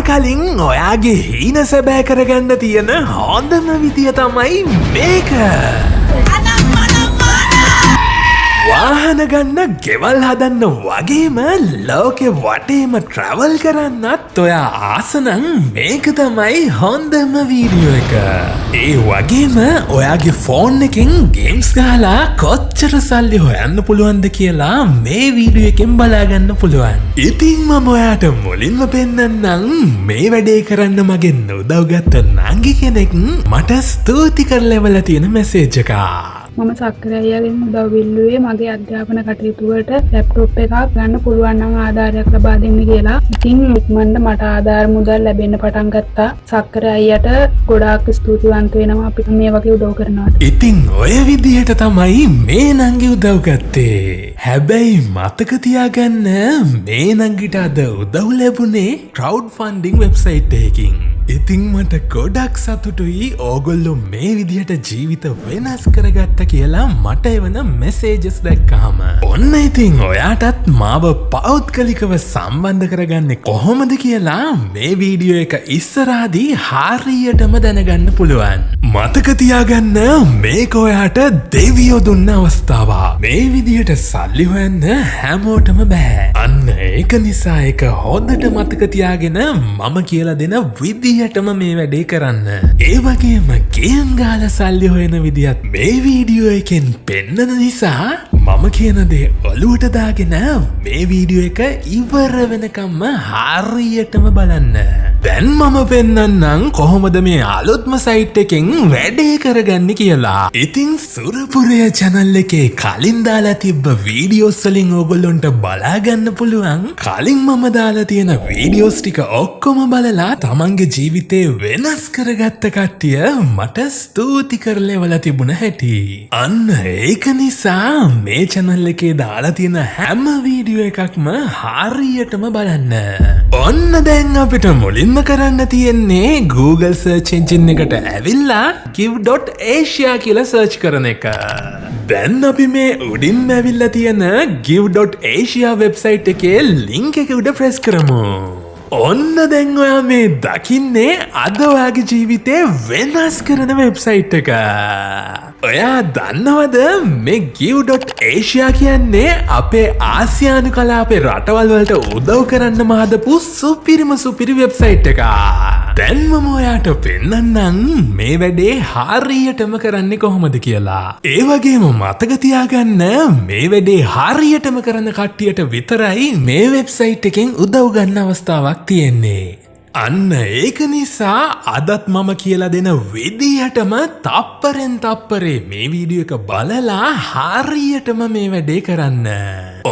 කලින් ඔයාගේ හීන සැබෑ කරගන්න තියෙන හොඳම විදිය තමයි මේක. වාහන ගන්න ගෙවල් හදන්න වගේම ලෝකෙ වටේම ට්‍රැවල් කරන්නත් ඔයා ආසනං මේක තමයි හොඳම වීඩියෝ එක. ඒ වගේම ඔයාගේ ෆෝන් එකෙන් ගේම්ස් ගහලා කොච්චර සල්ලි හොයන්න පුළුවන්ද කියලා මේ වීඩියෝ එකෙන් බලාගන්න පුළුවන්. ඉතින් මම ඔයාට මුලින්ම පෙන්නන්නම් මේ වැඩේ කරන්න මගෙන් උදව්ගත්ත නංගි කෙනෙක් මට ස්තුති කරලවල තියෙන මෙසේජ් එකක්. මම සක්කර අයියාගෙන් උදව් ඉල්ලුවේ මගේ අධ්‍යාපන කටයුතු වලට ලැප්ටොප් එකක් ගන්න පුළුවන් නම් ආධාරයක් ලබා දෙන්න කියලා. ඉතින් ඉක්මනට මට ආධාර මුදල් ලැබෙන්න පටන් ගත්තා. සක්කර අයියට ගොඩාක් ස්තුතිවන්ත වෙනවා අපිට මේ වගේ උදව් කරනවට. ඉතින් ඔය විදිහට තමයි මේ නංගි උදව් ගත්තේ. හැබැයි මතක තියාගන්න මේ නංගිට අද උදව් ලැබුණේ ක්‍රවුඩ් ෆන්ඩිං වෙබ්සයිට් එකකින්. ඉතින් මට ගොඩක් සතුටුයි ඕගොල්ලෝ මේ විදිහට ජීවිත වෙනස් කරගත්ත කියලා මට එවන මෙසේජස් දැක්කාම. ඔන්න ඉතින් ඔයාටත් මාව පෞද්ගලිකව සම්බන්ධ කරගන්නේ කොහොමද කියලා මේ වීඩියෝ එක ඉස්සරහදී හරියටම දැනගන්න පුළුවන්. මතක තියාගන්න මේක ඔයාට දෙවියෝ දුන්න අවස්ථාවක්. මේ විදිහට සල්ලි හොයන්න හැමෝටම බෑ. අන්න ඒක නිසා ඒක හොඳට මතක තියාගෙන මම කියලා දෙන විදිහටම මේ වැඩේ කරන්න. ඒ වගේම ගේම් ගාලා සල්ලි හොයන විදිහත් මේ වීඩියෝ එකෙන් පෙන්නන නිසා මම කියන දේ ඔලුවට දාගෙන මේ වීඩියෝ එක ඉවර වෙනකම්ම හරියටම බලන්න. දැන් මම පෙන්නන්නම් කොහොමද මේ අලුත්ම සයිට් එකෙන් වැඩේ කරගන්න කියලා. ඉතින් සුරපුරය channel එකේ කලින් දාලා තිබ්බ වීඩියෝස් වලින් ඕගොල්ලොන්ට බලාගන්න පුළුවන්. කලින් මම දාලා තියෙන වීඩියෝස් ටික ඔක්කොම බලලා තමන්ගේ ජීවිතේ වෙනස් කරගත්ත කට්ටිය මට ස්තුති කරලවලා තිබුණ හැටි. අන්න ඒක නිසා මේ channel එකේ දාලා තියෙන හැම වීඩියෝ එකක්ම හරියටම බලන්න. ඔන්න දැන් අපිට මුලින්ම කරන්න තියෙන්නේ Google search engine එකට ඇවිල්ලා give.asia කියලා search කරන එක. දැන් අපි මේ උඩින් ඇවිල්ලා තියෙන give.asia website එකේ link එක උඩ press කරමු. ඔන්න දැන් ඔයා මේ දකින්නේ අද ඔයාගේ ජීවිතේ වෙනස් කරන වෙබ්සයිට් එක. ඔයා දන්නවද මේ give.asia කියන්නේ අපේ ආසියානු කලාපේ රටවල් වලට උදව් කරන්න මහදපු සුපිරි වෙබ්සයිට් එකක්. දැන් මම ඔයාට පෙන්නන්නම් මේ වැඩේ හරියටම කරන්නේ කොහොමද කියලා. ඒ වගේම මතක තියාගන්න මේ වැඩේ හරියටම කරන කට්ටියට විතරයි මේ වෙබ්සයිට් එකෙන් උදව් ගන්න අවස්ථාවක් තියෙන්නේ. අන්න ඒක නිසා අදත් මම කියලා දෙන විදිහටම තප්පරෙන් තප්පරේ මේ වීඩියෝ එක බලලා හරියටම මේ වැඩේ කරන්න.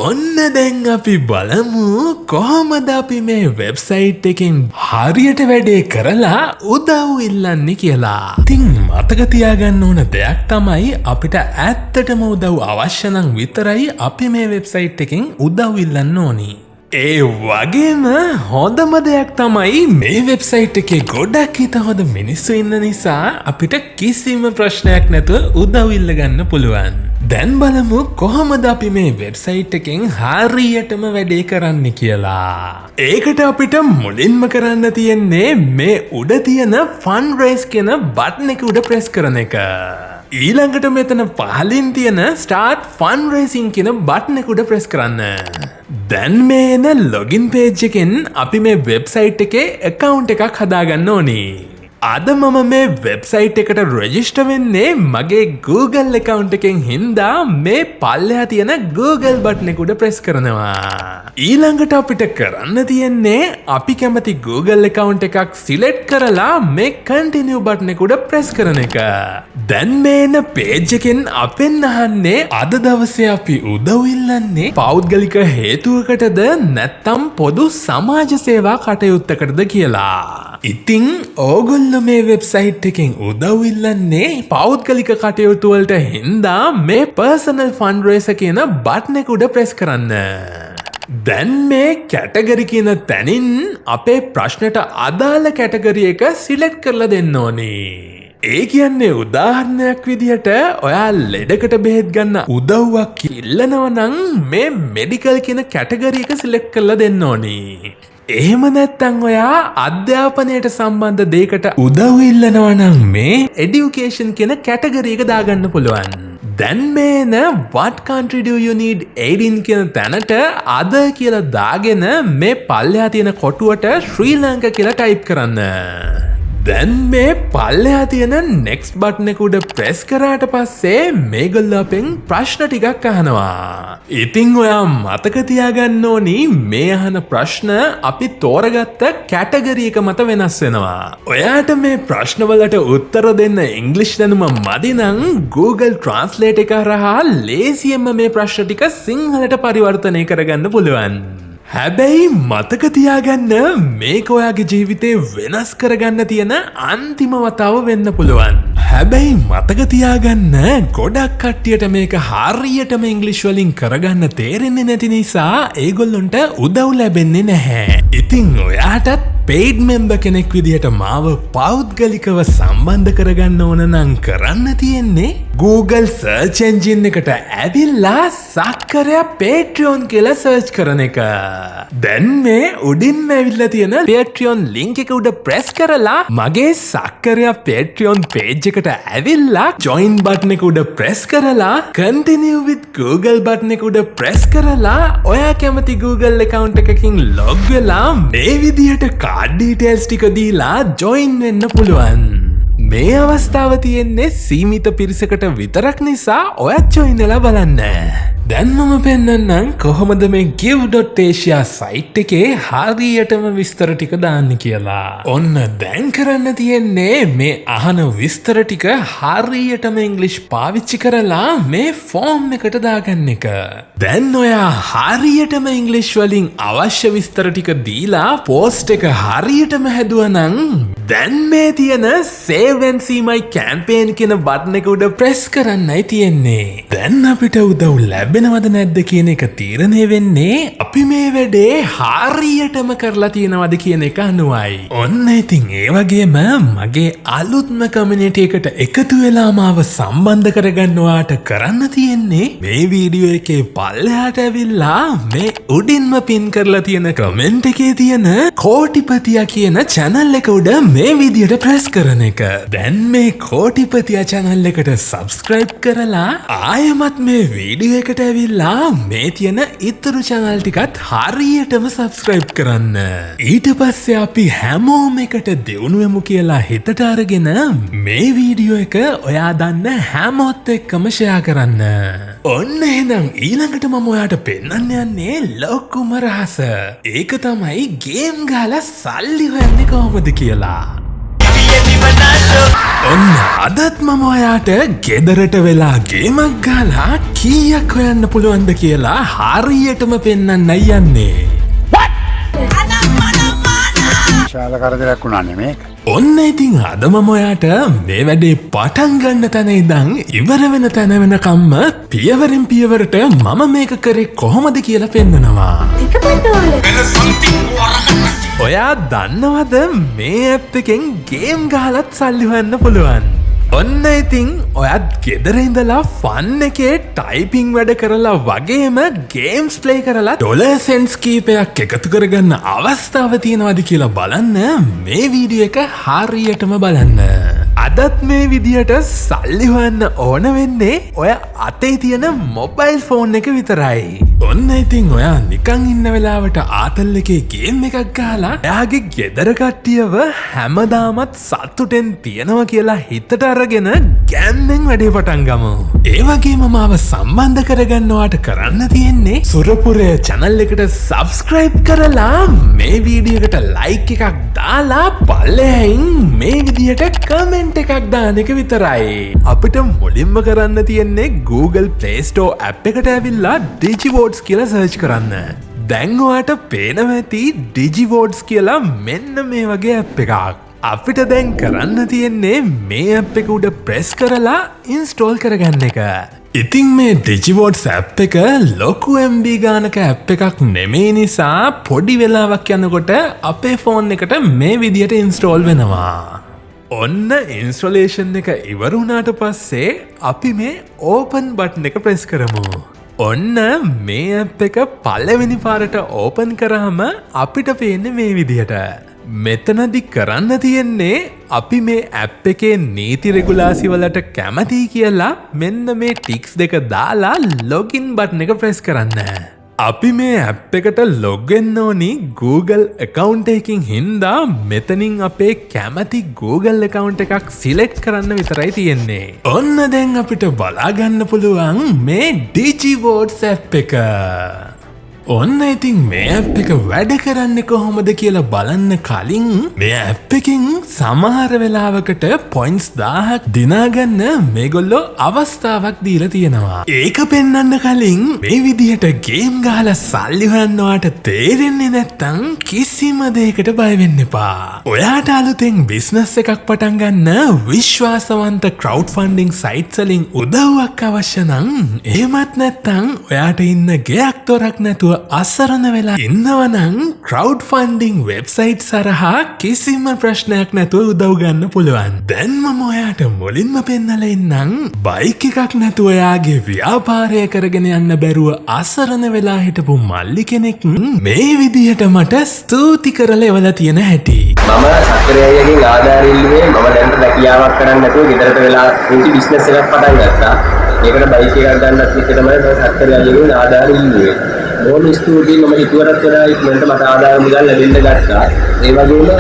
ඔන්න දැන් අපි බලමු කොහොමද අපි මේ වෙබ්සයිට් එකෙන් හරියට වැඩේ කරලා උදව් ඉල්ලන්නේ කියලා. ඉතින් මතක තියාගන්න ඕන දෙයක් තමයි අපිට ඇත්තටම උදව් අවශ්‍ය නම් විතරයි අපි මේ වෙබ්සයිට් එකෙන් උදව් ඉල්ලන්න ඕනි. ඒ වගේම හොඳම දෙයක් තමයි මේ වෙබ්සයිට් එකේ ගොඩක් හිත හොඳ මිනිස්සු ඉන්න නිසා අපිට කිසිම ප්‍රශ්නයක් නැතුව උදව් ඉල්ල ගන්න පුළුවන්. දැන් බලමු කොහොමද අපි මේ වෙබ්සයිට් එකෙන් හරියටම වැඩේ කරන්න කියලා. ඒකට අපිට මුලින්ම කරන්න තියෙන්නේ මේ උඩ තියෙන fundraise කියන බටන් එක උඩ ප්‍රෙස් කරන එක. ඊළඟට මෙතන පහලින් තියෙන start fundraising කියන බටන් එක උඩ ප්‍රෙස් කරන්න. දැන් මේ එන ලොගින් පේජ් එකෙන් අපි මේ වෙබ්සයිට් එකේ account එකක් හදාගන්න ඕනි. අද මම මේ වෙබ්සයිට් එකට රෙජිස්ටර් වෙන්නේ මගේ Google account එකෙන් හින්දා මේ පල්ලෙහා තියෙන Google බටන් එක උඩ ප්‍රෙස් කරනවා. ඊළඟට අපිට කරන්න තියෙන්නේ අපි කැමති Google account එකක් සිලෙක්ට් කරලා මේ continue බටන් එක උඩ ප්‍රෙස් කරන එක. දැන් මේ එන පේජ් එකෙන් අපෙන් අහන්නේ අද දවසේ අපි උදව් ඉල්ලන්නේ පෞද්ගලික හේතුවකටද නැත්නම් පොදු සමාජ සේවා කටයුත්තකටද කියලා. ඉතින් ඕගොල්ලෝ මේ වෙබ්සයිට් එකෙන් උදව් ඉල්ලන්නේ පෞද්ගලික කටයුතු වලට හින්දා මේ personal fundraiser කියන බටන් එක උඩ ප්‍රෙස් කරන්න. දැන් මේ කැටගරි කියන තැනින් අපේ ප්‍රශ්නට අදාළ කැටගරි එක සිලෙක්ට් කරලා දෙන්න ඕනේ. ඒ කියන්නේ උදාහරණයක් විදිහට ඔයා ලෙඩකට බෙහෙත් ගන්න උදව්වක් ඉල්ලනවා නම් මේ මෙඩිකල් කියන කැටගරි එක සිලෙක්ට් කරලා දෙන්න ඕනේ. එහෙම නැත්තං ඔයා අධ්‍යාපනයට සම්බන්ධ දෙයකට උදව් ඉල්ලනවා නම් මේ එඩියුකේෂන් කියන කැටගරි එක දාගන්න පුළුවන්. දැන් මේන what country do you need aid in කියන තැනට අද කියලා දාගෙන මේ පල්ලෙහා තියෙන කොටුවට ශ්‍රී ලංකා කියලා ටයිප් කරන්න. දැන් මේ පල්ලෙහා තියෙන next button එක උඩ press කරාට පස්සේ මේගොල්ලෝ අපෙන් ප්‍රශ්න ටිකක් අහනවා. ඉතින් ඔයා මතක තියාගන්න ඕනි මේ අහන ප්‍රශ්න අපි තෝරගත්ත කැටගරි එක මත වෙනස් වෙනවා. ඔයාට මේ ප්‍රශ්නවලට උත්තර දෙන්න ඉංග්‍රීසි දැනුම මදි නම් Google Translate එක හරහා ලේසියෙන්ම මේ ප්‍රශ්න ටික සිංහලට පරිවර්තනය කරගන්න පුළුවන්. හැබැයි මතක තියාගන්න මේක ඔයාගේ ජීවිතේ වෙනස් කරගන්න තියෙන අන්තිම වතාව වෙන්න පුළුවන්. හැබැයි මතක තියාගන්න ගොඩක් කට්ටියට මේක හරියටම ඉංග්‍රීසි වලින් කරගන්න තේරෙන්නේ නැති නිසා ඒගොල්ලොන්ට උදව් ලැබෙන්නේ නැහැ. ඉතින් ඔයාටත් paid member කෙනෙක් විදිහට මාව පෞද්ගලිකව සම්බන්ධ කරගන්න ඕන නම් කරන්න තියෙන්නේ Google search engine එකට ඇවිල්ලා සක්කරයා Patreon කියලා search කරන එක. දැන් මේ උඩින්ම ඇවිල්ලා තියෙන Patreon link එක උඩ press කරලා මගේ සක්කරයා Patreon page එකට ඇවිල්ලා join button එක උඩ press කරලා continue with Google button එක උඩ press කරලා ඔයා කැමති Google account එකකින් log වෙලා මේ විදිහට card details ටික දීලා join වෙන්න පුළුවන්. මේ අවස්ථාව තියෙන්නේ සීමිත පිරිසකට විතරක් නිසා ඔයත් join වෙලා බලන්න. දැන් මම පෙන්නන්නම් කොහොමද මේ give.asia site එකේ හරියටම විස්තර ටික දාන්න කියලා. ඔන්න දැන් කරන්න තියෙන්නේ මේ අහන විස්තර ටික හරියටම ඉංග්‍රීසි පාවිච්චි කරලා මේ ෆෝම් එකට දාගන්න එක. දැන් ඔයා හරියටම ඉංග්‍රීසි වලින් අවශ්‍ය විස්තර ටික දීලා පෝස්ට් එක හරියටම හැදුවා නම් දැන් මේ තියෙන save and see my campaign කියන බටන් එක උඩ press කරන්නයි තියෙන්නේ. දැන් අපිට උදව් ලැබෙනවද නැද්ද කියන එක තීරණය වෙන්නේ අපි මේ වැඩේ හරියටම කරලා තියෙනවද කියන එක අනුවයි. ඔන්න ඉතින් ඒ වගේම මගේ අලුත්ම කමියුනිටි එකට එකතු වෙලා මාව සම්බන්ධ කරගන්න ඔයාට කරන්න තියෙන්නේ මේ වීඩියෝ එකේ පල්ලෙහාට ඇවිල්ලා මේ උඩින්ම පින් කරලා තියෙන කමෙන්ට් එකේ තියෙන කෝටිපතියා කියන channel එක උඩ මේ විදියට press කරන එක. දැන් මේ කෝටිපතියා channel එකට subscribe කරලා ආයෙමත් මේ වීඩියෝ එකට ඇවිල්ලා මේ තියෙන ඉතුරු channel ටිකත් හරියටම subscribe කරන්න. ඊට පස්සේ අපි හැමෝම එකට දෙවුණු වෙමු කියලා හිතට අරගෙන මේ වීඩියෝ එක ඔයා දන්න හැමෝත් එක්කම share කරන්න. ඔන්න එහෙනම් ඊළඟට මම ඔයාට පෙන්වන්න යන්නේ ලොකුම රහස. ඒක තමයි ගේම් ගහලා සල්ලි හොයන්නේ කොහොමද කියලා. ඔන්න අදත් මම ඔයාට ගෙදරට වෙලා ගේමක් ගහලා කීයක් හොයන්න පුළුවන්ද කියලා හරියටම පෙන්වන්නයි යන්නේ. ශාල කරදරයක් වුණා නෙමේක. ඔන්න ඉතින් අද මම ඔයාට මේ වැඩේ පටන් ගන්න තැන ඉඳන් ඉවර වෙන තැන වෙනකම්ම පියවරෙන් පියවරට මම මේක කරේ කොහොමද කියලා පෙන්නනවා. ඔයා දන්නවද මේ ඇප් එකෙන් ගේම් ගහලත් සල්ලි හොයන්න පුළුවන්. ඔන්න ඉතින් ඔයත් ගෙදර ඉඳලා ෆන් එකේ ටයිපිං වැඩ කරලා වගේම ගේම්ස් ප්ලේ කරලා ඩොලර් සෙන්ට්ස් කීපයක් එකතු කරගන්න අවස්ථාව තියෙනවද කියලා බලන්න මේ වීඩියෝ එක හරියටම බලන්න. අදත් මේ විදියට සල්ලි හොයන්න ඕන වෙන්නේ ඔය අතේ තියෙන මොබයිල් ෆෝන් එක විතරයි. ඔන්න ඉතින් ඔයා නිකන් ඉන්න වෙලාවට ආතල් එකේ ගේම් එකක් ගහලා එයාගේ ගෙදර කට්ටියව හැමදාමත් සතුටෙන් තියනවා කියලා හිතට අරගෙන ගැම්මෙන් වැඩේ පටන් ගමු. ඒ වගේම මාව සම්බන්ධ කරගන්නවාට කරන්න තියෙන්නේ සුරපුරේ channel එකට subscribe කරලා මේ වීඩියෝ එකට like එකක් දාලා පල්ලෙහින් මේ විදියට comment එකක් දාන එක විතරයි. අපිට මුලින්ම කරන්න තියෙන්නේ Google Play Store app එකට ඇවිල්ලා Digivotes කියලා search කරන්න. දැන් ඔයාට පේනවා ඇති Digivotes කියලා මෙන්න මේ වගේ app එකක්. අපිට දැන් කරන්න තියෙන්නේ මේ app එක උඩ press කරලා install කරගන්න එක. ඉතින් මේ Digivotes app එක ලොකු MB ගානක app එකක් නෙමෙයි නිසා පොඩි වෙලාවක් යනකොට අපේ ෆෝන් එකට මේ විදියට install වෙනවා. ඔන්න ඉන්ස්ටොලේෂන් එක ඉවර වුණාට පස්සේ අපි මේ ඕපන් බටන් එක ප්‍රෙස් කරමු. ඔන්න මේ ඇප් එක පළවෙනි පාරට ඕපන් කරාම අපිට පේන්නේ මේ විදිහට. මෙතනදි කරන්න තියෙන්නේ අපි මේ ඇප් එකේ නීති රෙගුලාසි වලට කැමති කියලා මෙන්න මේ ටික්ස් දෙක දාලා ලොගින් බටන් එක ප්‍රෙස් කරන්න. අපි මේ ඇප් එකට ලොග් වෙන්න ඕනි Google account එකකින් හින්දා මෙතනින් අපේ කැමති Google account එකක් සිලෙක්ට් කරන්න විතරයි තියෙන්නේ. ඔන්න දැන් අපිට බලා ගන්න පුළුවන් මේ DigiVotes ඇප් එක. ඔන්න ඉතින් මේ ඇප් එක වැඩ කරන්නේ කොහොමද කියලා බලන්න කලින් මේ ඇප් එකෙන් සමහර වෙලාවකට පොයින්ට්ස් 1000ක් දිනාගන්න මේගොල්ලෝ අවස්ථාවක් දීලා තියෙනවා. ඒක පෙන්වන්න කලින් මේ විදිහට ගේම් ගහලා සල්ලි හොයන්නවට තේරෙන්නේ නැත්තම් කිසිම දෙයකට බය වෙන්න එපා. ඔයාට අලුතෙන් බිස්නස් එකක් පටන් ගන්න විශ්වාසවන්ත ක්‍රවුඩ් ෆන්ඩින් සයිට්ස් වලින් උදව්වක් අවශ්‍ය නම් එහෙමත් නැත්තම් ඔයාට ඉන්න ගෙයක් තොරක් නැතුව අසරණ වෙලා ඉන්නවනම් ක්‍රවුඩ් ෆන්ඩිං වෙබ්සයිට් සරහා කිසිම ප්‍රශ්නයක් නැතුව උදව් ගන්න පුළුවන්. දැන් මම ඔයාට මුලින්ම පෙන්නලා ඉන්නම් බයික් එකක් නැතුව ඔයාගේ ව්‍යාපාරය කරගෙන යන්න බැරුව අසරණ වෙලා හිටපු මල්ලි කෙනෙක් මේ විදිහට මට ස්තුති කරලා එවලා තියෙන හැටි. මම සක්කරයගෙන් ආධාර ඉල්ලුවේ මම දැන් රැකියාවක් කරන්න නැතුව ගෙදරට වෙලා පුංචි බිස්නස් එකක් පටන් ගත්තා. ඒකට බයික් එකක් ගන්නත් එක්ක තමයි මම සක්කරයගෙන් ආධාර ඉල්ලුවේ. ඕන ස්තුතියි මම ඉතුවරත් කරා ඉක්මනට මට ආදායම මුදල් ලැබෙන්න ගත්තා. ඒ වගේම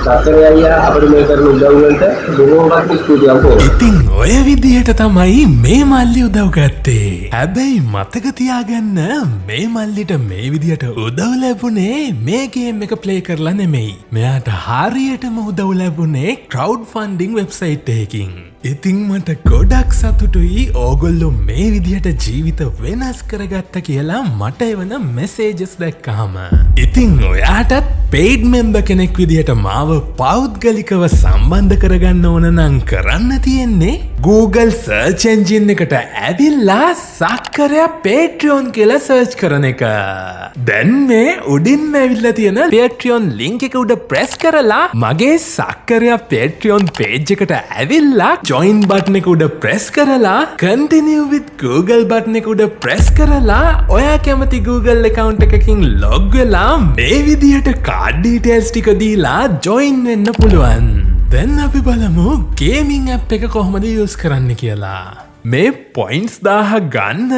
සක්කරය අයියා අපිට මේ කරන උදව් වලට බොහෝමත් ස්තුතියක් ඕන. ඉතින් ඔය විදිහට තමයි මේ මල්ලි උදව් ගත්තේ. හැබැයි මතක තියාගන්න මේ මල්ලිට මේ විදිහට උදව් ලැබුණේ මේ ගේම් එක ප්ලේ කරලා නෙමෙයි. මෙයාට හරියටම උදව් ලැබුණේ ක්‍රවුඩ් ෆන්ඩිං වෙබ්සයිට් එකකින්. ඉතින් මට ගොඩක් සතුටුයි ඕගොල්ලෝ මේ විදිහට ජීවිත වෙනස් කරගත්ත කියලා මට එවන මෙසේජස් දැක්කහම. ඉතින් ඔයාටත් පේඩ් මෙම්බර් කෙනෙක් විදිහට මාව පෞද්ගලිකව සම්බන්ධ කරගන්න ඕන නම් කරන්න තියෙන්නේ Google search engine එකට ඇවිල්ලා සක්කරයා Patreon කියලා සර්ච් කරන එක. දැන් මේ උඩින්ම ඇවිල්ලා තියෙන Patreon link එක උඩ press කරලා මගේ සක්කරයා Patreon page එකට ඇවිල්ලා join button එක උඩ press කරලා continue with Google button එක උඩ press කරලා ඔයා කැමති Google account එකකින් log වෙලා මේ විදිහට card details ටික දීලා join වෙන්න පුළුවන්. දැන් අපි බලමු gaming app එක කොහොමද use කරන්න කියලා. මේ points 1000 ගන්න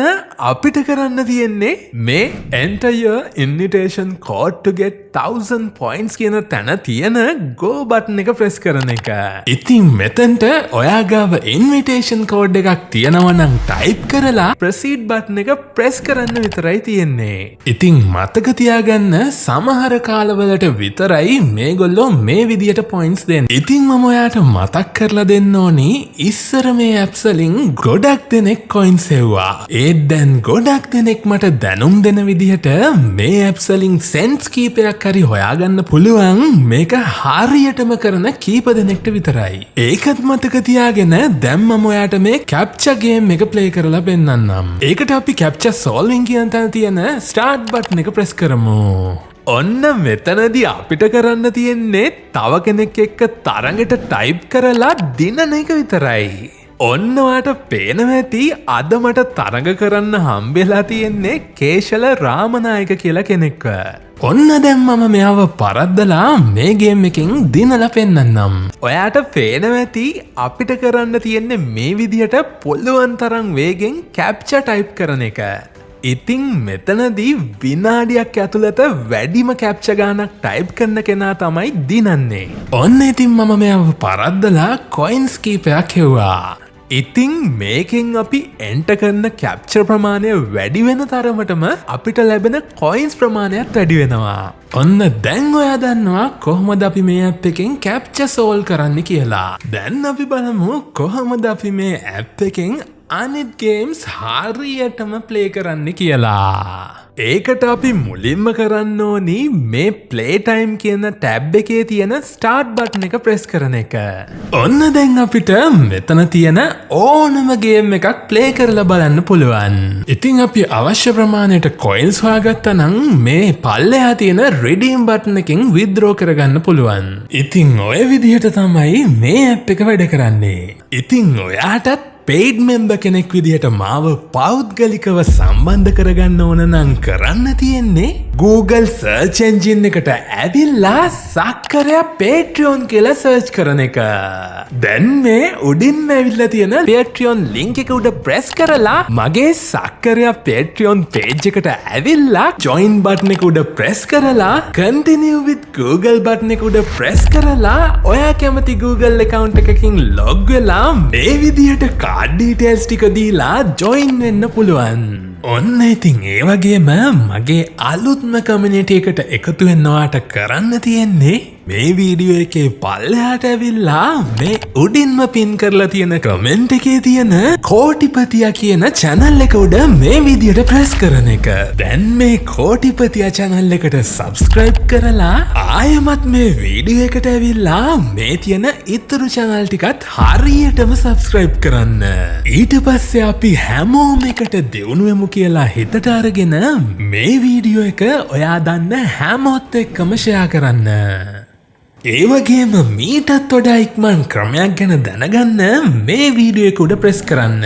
අපිට කරන්න තියෙන්නේ මේ enter your invitation code to get 1000 points කියන තැන තියෙන go button එක press කරන එක. ඉතින් මෙතනට ඔයා ගාව invitation code එකක් තියෙනවා නම් type කරලා proceed button එක press කරන්න විතරයි තියෙන්නේ. ඉතින් මතක තියාගන්න සමහර කාලවලට විතරයි මේගොල්ලෝ මේ විදියට points දෙන්නේ. ඉතින් මම ඔයාට මතක් කරලා දෙන්න ඕනි ඉස්සර මේ apps වලින් ගොඩක් දෙනෙක් coins එව්වා. ඒත් දැන් ගොඩක් දෙනෙක් මට දැනුම් දෙන විදිහට මේ apps වලින් cents කීපයක් හරි හොයාගන්න පුළුවන් මේක හරියටම කරන කීප දෙනෙක්ට විතරයි. ඒකත් මතක තියාගෙන දැන් මම ඔයාට මේ captcha game එක play කරලා පෙන්නන්නම්. ඒකට අපි captcha solving කියන තැන තියෙන start button එක press කරමු. ඔන්න මෙතනදී අපිට කරන්න තියෙන්නේ තව කෙනෙක් එක්ක තරඟට type කරලා දිනන එක විතරයි. ඔන්න ඔයාට පේනවා ඇති අද මට තරඟ කරන්න හම්බෙලා තියෙන්නේ කේශල රාමනායක කියලා කෙනෙක්ව. ඔන්න දැන් මම මෙයාව පරද්දලා මේ ගේම් එකෙන් දිනලා පෙන්නන්නම්. ඔයාට පේනවා ඇති අපිට කරන්න තියෙන්නේ මේ විදිහට පුළුවන් තරම් වේගෙන් captcha type කරන එක. ඉතින් මෙතනදී විනාඩියක් ඇතුළත වැඩිම captcha ගානක් type කරන කෙනා තමයි දිනන්නේ. ඔන්න ඉතින් මම මෙයාව පරද්දලා coins කීපයක් හෙව්වා. ඉතින් මේකෙන් අපි එන්ටර් කරන capture ප්‍රමාණය වැඩි වෙන තරමටම අපිට ලැබෙන coins ප්‍රමාණයත් වැඩි වෙනවා. ඔන්න දැන් ඔයා දන්නවා කොහොමද අපි මේ app එකෙන් capture solve කරන්න කියලා. දැන් අපි බලමු කොහොමද අපි මේ app එකෙන් අනිත් games හරියටම play කරන්න කියලා. ඒකට අපි මුලින්ම කරන්න ඕනි මේ play time කියන tab එකේ තියෙන start button එක press කරන එක. ඔන්න දැන් අපිට මෙතන තියෙන ඕනම game එකක් play කරලා බලන්න පුළුවන්. ඉතින් අපි අවශ්‍ය ප්‍රමාණයට coins හොයාගත්තා නම් මේ පල්ලෙහා තියෙන redeem button එකෙන් withdraw කරගන්න පුළුවන්. ඉතින් ඔය විදිහට තමයි මේ app එක වැඩ කරන්නේ. ඉතින් ඔයාටත් පේඩ් මෙම්බ කෙනෙක් විදිහට මාව පෞද්ගලිකව සම්බන්ධ කරගන්න ඕන නම් කරන්න තියෙන්නේ Google සර්ච් එන්ජින් එකට ඇවිල්ලා සක්කරයා Patreon කියලා සර්ච් කරන එක. දැන් මේ උඩින්ම ඇවිල්ලා තියෙන Patreon link එක උඩ press කරලා මගේ සක්කරයා Patreon page එකට ඇවිල්ලා join button එක උඩ press කරලා continue with Google button එක උඩ press කරලා ඔයා කැමති Google account එකකින් log වෙලා මේ විදිහට card details ටික දීලා join වෙන්න පුළුවන්. ඔන්න ඉතින් ඒ වගේම මගේ අලුත්ම කමියුනිටි එකට එකතු වෙන්නවාට කරන්න තියෙන්නේ මේ වීඩියෝ එකේ පල්ලෙහාට ඇවිල්ලා මේ උඩින්ම පින් කරලා තියෙන කමෙන්ට් එකේ තියෙන කෝටිපතියා කියන channel එක උඩ මේ විදියට press කරන එක. දැන් මේ කෝටිපතියා channel එකට subscribe කරලා ආයෙමත් මේ වීඩියෝ එකට ඇවිල්ලා මේ තියෙන ඉතුරු channel ටිකත් හරියටම subscribe කරන්න. ඊට පස්සේ අපි හැමෝම එකට දෙවුණුවෙමු කියලා හිතට අරගෙන මේ වීඩියෝ එක ඔයා දන්න හැමෝත් එක්කම ෂෙයා කරන්න. ඒ වගේම මීටත් වඩා ඉක්මන් ක්‍රමයක් ගැන දැනගන්න මේ වීඩියෝ එක උඩ ප්‍රෙස් කරන්න.